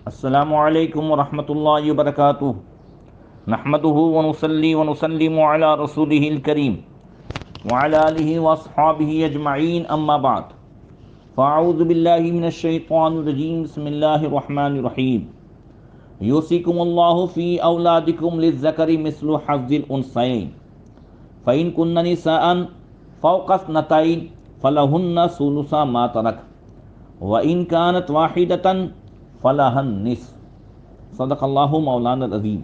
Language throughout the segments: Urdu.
السلام علیکم ورحمۃ اللہ وبرکاتہ نحمده ونصلي ونسلم على رسوله الكريم وعلى آله واصحابه اجمعین اما بعد فاعوذ باللہ من الشیطان الرجیم بسم اللہ الرحمن الرحیم یوصیکم اللہ فی اولادکم للذکر مثل حظ الانثیین فإن كن نساء فوق اثنتین فلہن ثلث ما ترک وإن كانت واحدة فلاح النصف صدق اللہ مولانا العظیم۔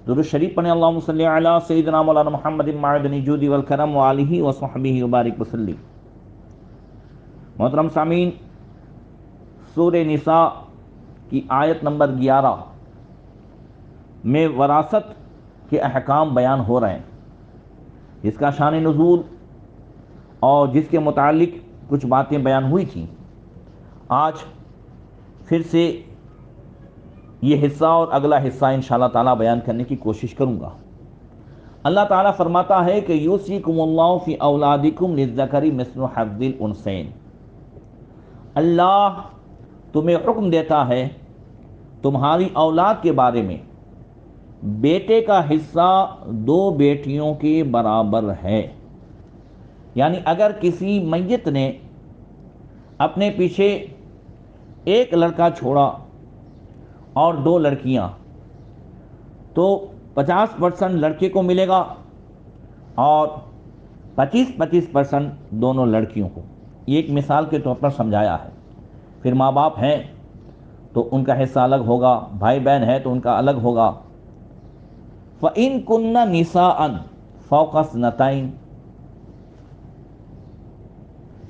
درود شریف پڑھیں، اللہم صلی علی سیدنا مولانا محمد معدن الجود والکرم وآلہ وصحبہ وبارک وسلم۔ محترم سامعین، سورہ نساء کی آیت نمبر 11 میں وراثت کے احکام بیان ہو رہے ہیں، جس کا شان نزول اور جس کے متعلق کچھ باتیں بیان ہوئی تھیں۔ آج پھر سے یہ حصہ اور اگلا حصہ انشاءاللہ تعالیٰ بیان کرنے کی کوشش کروں گا۔ اللہ تعالیٰ فرماتا ہے کہ یوصیکم اللہ فی اولادکم للذکر مثل حظ الانثیین، اللہ تمہیں حکم دیتا ہے تمہاری اولاد کے بارے میں، بیٹے کا حصہ 2 بیٹیوں کے برابر ہے۔ یعنی اگر کسی میت نے اپنے پیچھے ایک لڑکا چھوڑا اور 2 لڑکیاں، تو 50% لڑکے کو ملے گا اور 25% دونوں لڑکیوں کو۔ یہ ایک مثال کے طور پر سمجھایا ہے۔ پھر ماں باپ ہیں تو ان کا حصہ الگ ہوگا، بھائی بہن ہے تو ان کا الگ ہوگا۔ فَإِن كُنَّ نِسَاءً فَوْقَ اثْنَتَيْنِ،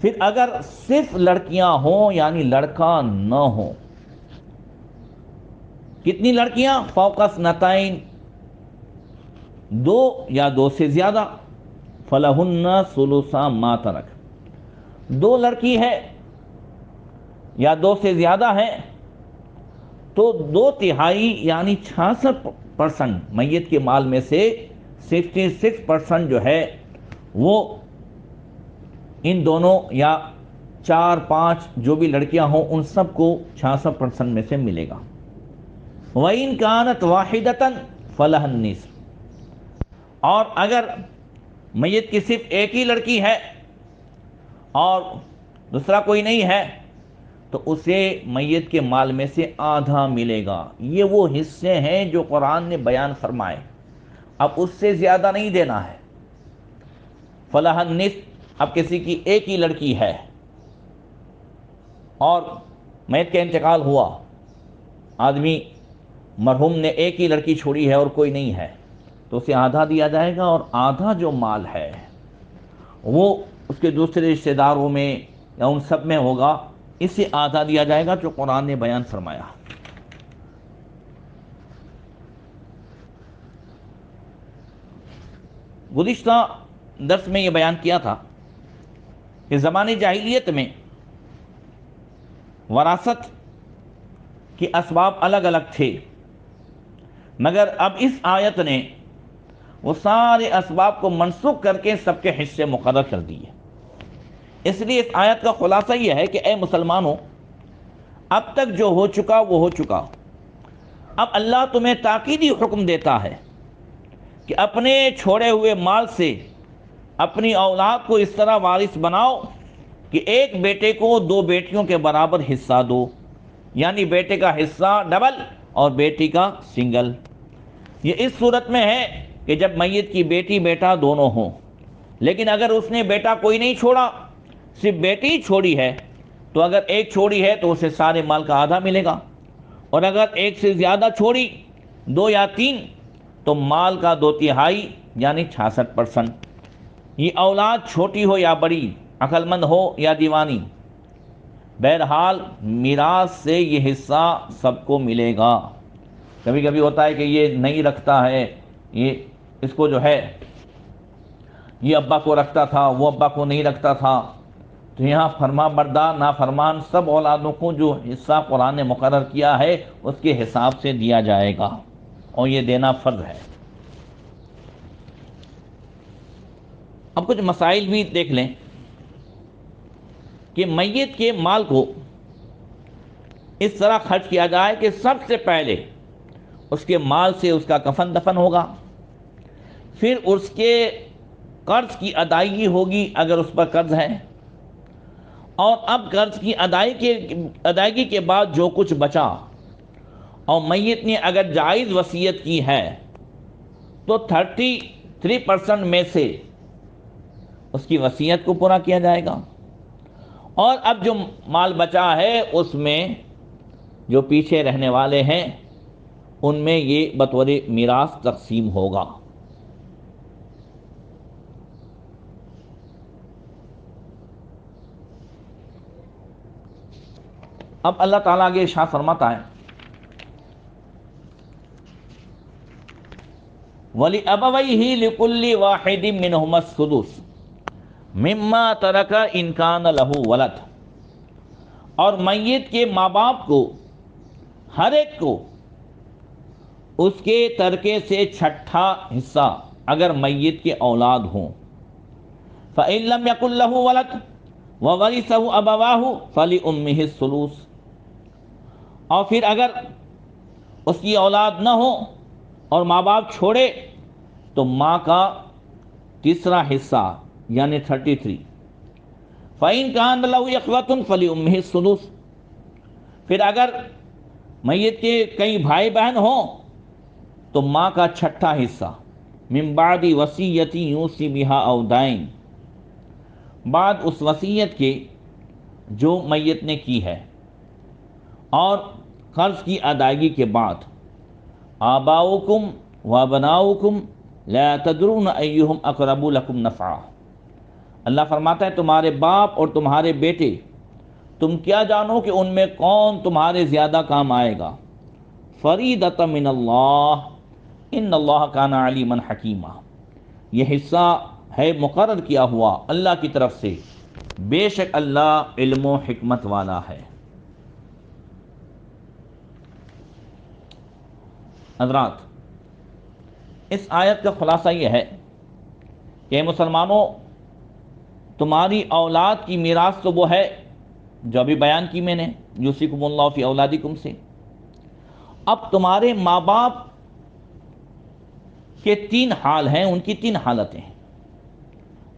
پھر اگر صرف لڑکیاں ہوں یعنی لڑکا نہ ہوں۔ کتنی لڑکیاں؟ فوق اثنتین، 2 یا 2 سے زیادہ۔ فلہن ثلث ما ترک، 2 لڑکی ہے یا 2 سے زیادہ ہے تو 2/3 یعنی 66% میت کے مال میں سے 66% جو ہے وہ ان دونوں یا 4-5 جو بھی لڑکیاں ہوں ان سب کو 66% میں سے ملے گا۔ وَإِن كَانَتْ وَاحِدَةً فَلَهَا النِّصْفُ، اور اگر میت کی صرف ایک ہی لڑکی ہے اور دوسرا کوئی نہیں ہے تو اسے میت کے مال میں سے آدھا ملے گا۔ یہ وہ حصے ہیں جو قرآن نے بیان فرمائے، اب اس سے زیادہ نہیں دینا ہے۔ فَلَهَا النِّصْفُ، اب کسی کی ایک ہی لڑکی ہے اور میت کا انتقال ہوا، آدمی مرحوم نے ایک ہی لڑکی چھوڑی ہے اور کوئی نہیں ہے، تو اسے آدھا دیا جائے گا، اور آدھا جو مال ہے وہ اس کے دوسرے رشتہ داروں میں یا ان سب میں ہوگا، اسے آدھا دیا جائے گا جو قرآن نے بیان فرمایا۔ گزشتہ درس میں یہ بیان کیا تھا کہ زمانے جاہلیت میں وراثت کے اسباب الگ الگ تھے، مگر اب اس آیت نے وہ سارے اسباب کو منسوخ کر کے سب کے حصے مقرر کر دیے۔ اس لیے اس آیت کا خلاصہ یہ ہے کہ اے مسلمانوں، اب تک جو ہو چکا وہ ہو چکا، اب اللہ تمہیں تاکیدی حکم دیتا ہے کہ اپنے چھوڑے ہوئے مال سے اپنی اولاد کو اس طرح وارث بناؤ کہ ایک بیٹے کو 2 بیٹیوں کے برابر حصہ دو، یعنی بیٹے کا حصہ ڈبل اور بیٹی کا سنگل۔ یہ اس صورت میں ہے کہ جب میت کی بیٹی بیٹا دونوں ہوں، لیکن اگر اس نے بیٹا کوئی نہیں چھوڑا، صرف بیٹی چھوڑی ہے، تو اگر ایک چھوڑی ہے تو اسے سارے مال کا آدھا ملے گا، اور اگر ایک سے زیادہ چھوڑی 2 یا 3 تو مال کا 2/3 یعنی 66%۔ یہ اولاد چھوٹی ہو یا بڑی، عقل مند ہو یا دیوانی، بہرحال میراث سے یہ حصہ سب کو ملے گا۔ کبھی کبھی ہوتا ہے کہ یہ نہیں رکھتا ہے، یہ اس کو جو ہے یہ ابا کو رکھتا تھا، وہ ابا کو نہیں رکھتا تھا، تو یہاں فرما بردار نافرمان سب اولادوں کو جو حصہ قرآن نے مقرر کیا ہے اس کے حساب سے دیا جائے گا، اور یہ دینا فرض ہے۔ اب کچھ مسائل بھی دیکھ لیں کہ میت کے مال کو اس طرح خرچ کیا جائے کہ سب سے پہلے اس کے مال سے اس کا کفن دفن ہوگا، پھر اس کے قرض کی ادائیگی ہوگی اگر اس پر قرض ہے، اور اب قرض کی ادائیگی کے بعد جو کچھ بچا اور میت نے اگر جائز وصیت کی ہے تو 33% میں سے اس کی وصیت کو پورا کیا جائے گا، اور اب جو مال بچا ہے اس میں جو پیچھے رہنے والے ہیں ان میں یہ بطور میراث تقسیم ہوگا۔ اب اللہ تعالیٰ آگے ارشاد فرماتا ہے وَلِأَبَوَيْهِ لِكُلِّ وَاحِدٍ مِّنْهُمَا السُّدُسُ مِمَّا تَرَكَ إِنْ كَانَ لَهُ وَلَدٌ، اور میت کے ماں باپ کو ہر ایک کو اس کے ترکے سے چھٹا حصہ اگر میت کے اولاد ہوں، فَإِن لَّمْ يَكُن لَّهُ وَلَدٌ وَوَرِثَهُ أَبَوَاهُ فَلِأُمِّهِ الثُّلُثُ، اور پھر اگر اس کی اولاد نہ ہو اور ماں باپ چھوڑے تو ماں کا تیسرا حصہ یعنی 33۔ فَإِن كَانَ لَهُ إِخْوَةٌ فَلِأُمِّهِ السُّدُسُ، پھر اگر میت کے کئی بھائی بہن ہوں تو ماں کا چھٹا حصہ من بعد وصیۃ یوصی بها أو دین، بعد اس وصیت کے جو میت نے کی ہے اور قرض کی ادائیگی کے بعد، آباؤکم وابناؤکم لا تدرون ایہم اقرب لکم نفعا، اللہ فرماتا ہے تمہارے باپ اور تمہارے بیٹے تم کیا جانو کہ ان میں کون تمہارے زیادہ کام آئے گا، فریضۃ من اللہ ان اللہ کان علیما حکیما، یہ حصہ ہے مقرر کیا ہوا اللہ کی طرف سے، بے شک اللہ علم و حکمت والا ہے۔ حضرات، اس آیت کا خلاصہ یہ ہے کہ مسلمانوں، تمہاری اولاد کی میراث تو وہ ہے جو ابھی بیان کی میں نے، یوصیکم اللہ فی اولادکم سے۔ اب تمہارے ماں باپ کے 3 حال ہیں، ان کی 3 حالتیں ہیں۔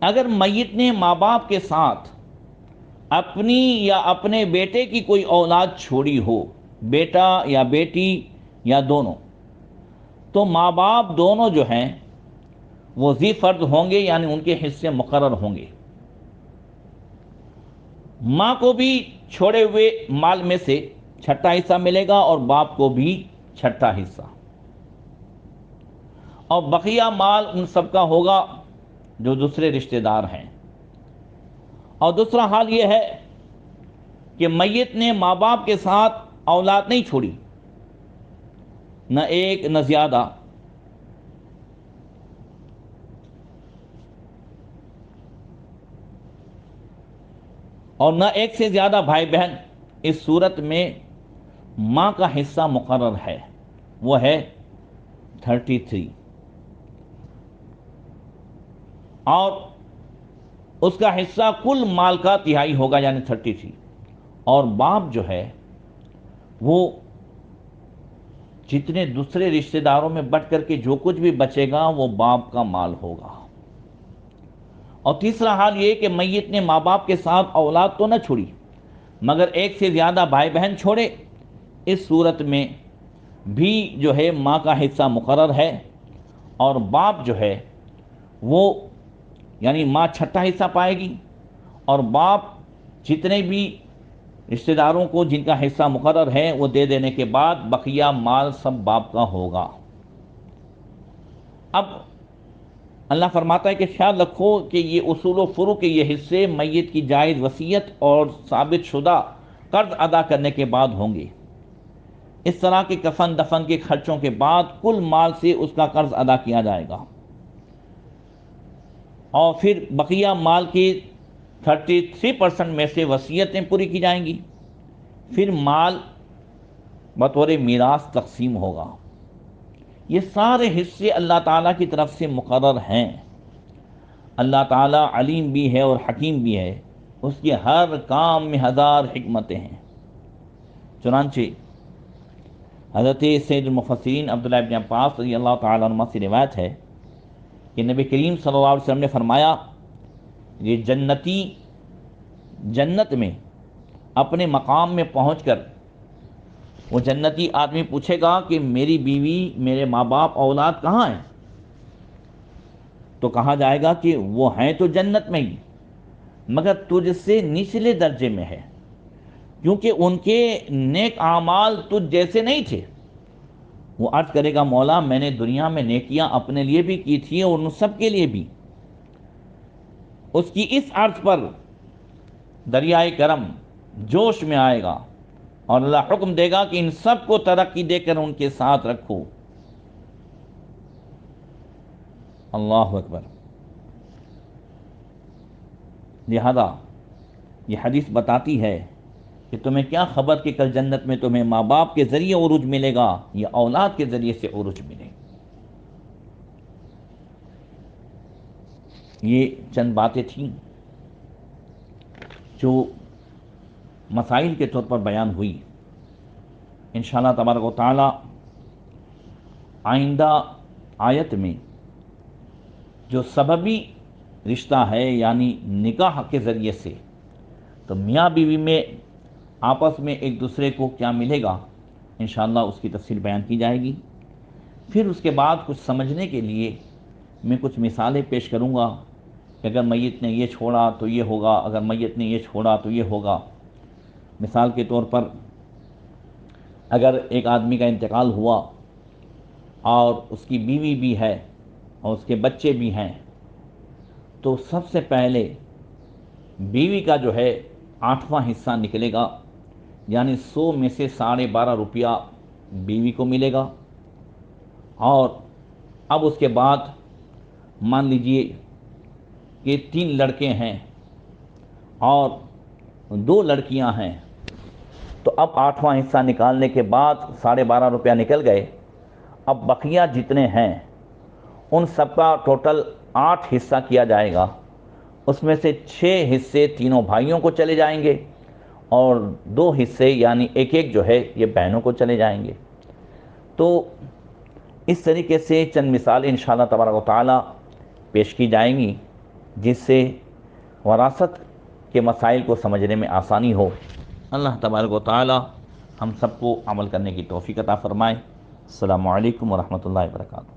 اگر میت نے ماں باپ کے ساتھ اپنی یا اپنے بیٹے کی کوئی اولاد چھوڑی ہو، بیٹا یا بیٹی یا دونوں، تو ماں باپ دونوں جو ہیں وہ ذی فرض ہوں گے، یعنی ان کے حصے مقرر ہوں گے۔ ماں کو بھی چھوڑے ہوئے مال میں سے چھٹا حصہ ملے گا اور باپ کو بھی چھٹا حصہ، اور بقیہ مال ان سب کا ہوگا جو دوسرے رشتہ دار ہیں۔ اور دوسرا حال یہ ہے کہ میت نے ماں باپ کے ساتھ اولاد نہیں چھوڑی، نہ ایک نہ زیادہ، اور نہ ایک سے زیادہ بھائی بہن، اس صورت میں ماں کا حصہ مقرر ہے، وہ ہے 33، اور اس کا حصہ کل مال کا تہائی ہوگا یعنی 33، اور باپ جو ہے وہ جتنے دوسرے رشتہ داروں میں بٹ کر کے جو کچھ بھی بچے گا وہ باپ کا مال ہوگا۔ اور تیسرا حال یہ کہ میت نے ماں باپ کے ساتھ اولاد تو نہ چھوڑی مگر ایک سے زیادہ بھائی بہن چھوڑے، اس صورت میں بھی جو ہے ماں کا حصہ مقرر ہے، اور باپ جو ہے وہ یعنی ماں چھٹا حصہ پائے گی، اور باپ جتنے بھی رشتہ داروں کو جن کا حصہ مقرر ہے وہ دے دینے کے بعد بقیہ مال سب باپ کا ہوگا۔ اب اللہ فرماتا ہے کہ خیال رکھو کہ یہ اصول و فروع کے یہ حصے میت کی جائز وصیت اور ثابت شدہ قرض ادا کرنے کے بعد ہوں گے۔ اس طرح کے کفن دفن کے خرچوں کے بعد کل مال سے اس کا قرض ادا کیا جائے گا، اور پھر بقیہ مال کی 33% میں سے وصیتیں پوری کی جائیں گی، پھر مال بطور میراث تقسیم ہوگا۔ یہ سارے حصے اللہ تعالیٰ کی طرف سے مقرر ہیں۔ اللہ تعالیٰ علیم بھی ہے اور حکیم بھی ہے، اس کے ہر کام میں 1000 حکمتیں ہیں۔ چنانچہ حضرت سید المفسرین عبداللہ ابن عباس رضی اللہ تعالیٰ عنہ سے روایت ہے کہ نبی کریم صلی اللہ علیہ وسلم نے فرمایا، یہ جنتی جنت میں اپنے مقام میں پہنچ کر وہ جنتی آدمی پوچھے گا کہ میری بیوی، میرے ماں باپ، اولاد کہاں ہیں؟ تو کہا جائے گا کہ وہ ہیں تو جنت میں ہی، مگر تجھ سے نچلے درجے میں ہے، کیونکہ ان کے نیک اعمال تجھ جیسے نہیں تھے۔ وہ عرض کرے گا، مولا میں نے دنیا میں نیکیاں اپنے لیے بھی کی تھی اور ان سب کے لیے بھی۔ اس کی اس عرض پر دریائے کرم جوش میں آئے گا اور اللہ حکم دے گا کہ ان سب کو ترقی دے کر ان کے ساتھ رکھو۔ اللہ اکبر۔ لہذا یہ حدیث بتاتی ہے کہ تمہیں کیا خبر کہ کل جنت میں تمہیں ماں باپ کے ذریعے عروج ملے گا یا اولاد کے ذریعے سے عروج ملے گا۔ یہ چند باتیں تھیں جو مسائل کے طور پر بیان ہوئی۔ انشاءاللہ تبارک و تعالی آئندہ آیت میں جو سببی رشتہ ہے، یعنی نکاح کے ذریعے سے، تو میاں بیوی میں آپس میں ایک دوسرے کو کیا ملے گا، انشاءاللہ اس کی تفصیل بیان کی جائے گی۔ پھر اس کے بعد کچھ سمجھنے کے لیے میں کچھ مثالیں پیش کروں گا کہ اگر میت نے یہ چھوڑا تو یہ ہوگا، اگر میت نے یہ چھوڑا تو یہ ہوگا۔ مثال کے طور پر اگر ایک آدمی کا انتقال ہوا اور اس کی بیوی بھی ہے اور اس کے بچے بھی ہیں، تو سب سے پہلے بیوی کا جو ہے 8واں حصہ نکلے گا، یعنی 100 میں سے 12.5 روپیہ بیوی کو ملے گا۔ اور اب اس کے بعد مان لیجئے کہ 3 لڑکے ہیں اور 2 لڑکیاں ہیں، تو اب 8واں حصہ نکالنے کے بعد 12.5 روپیہ نکل گئے۔ اب بقیہ جتنے ہیں ان سب کا ٹوٹل 8 حصہ کیا جائے گا، اس میں سے 6 حصے تینوں بھائیوں کو چلے جائیں گے اور 2 حصے یعنی ایک جو ہے یہ بہنوں کو چلے جائیں گے۔ تو اس طریقے سے چند مثالیں انشاءاللہ تبارک و تعالی پیش کی جائیں گی جس سے وراثت کے مسائل کو سمجھنے میں آسانی ہو۔ اللہ تبارک و تعالی ہم سب کو عمل کرنے کی توفیق عطا فرمائے۔ السلام علیکم ورحمۃ اللہ وبرکاتہ۔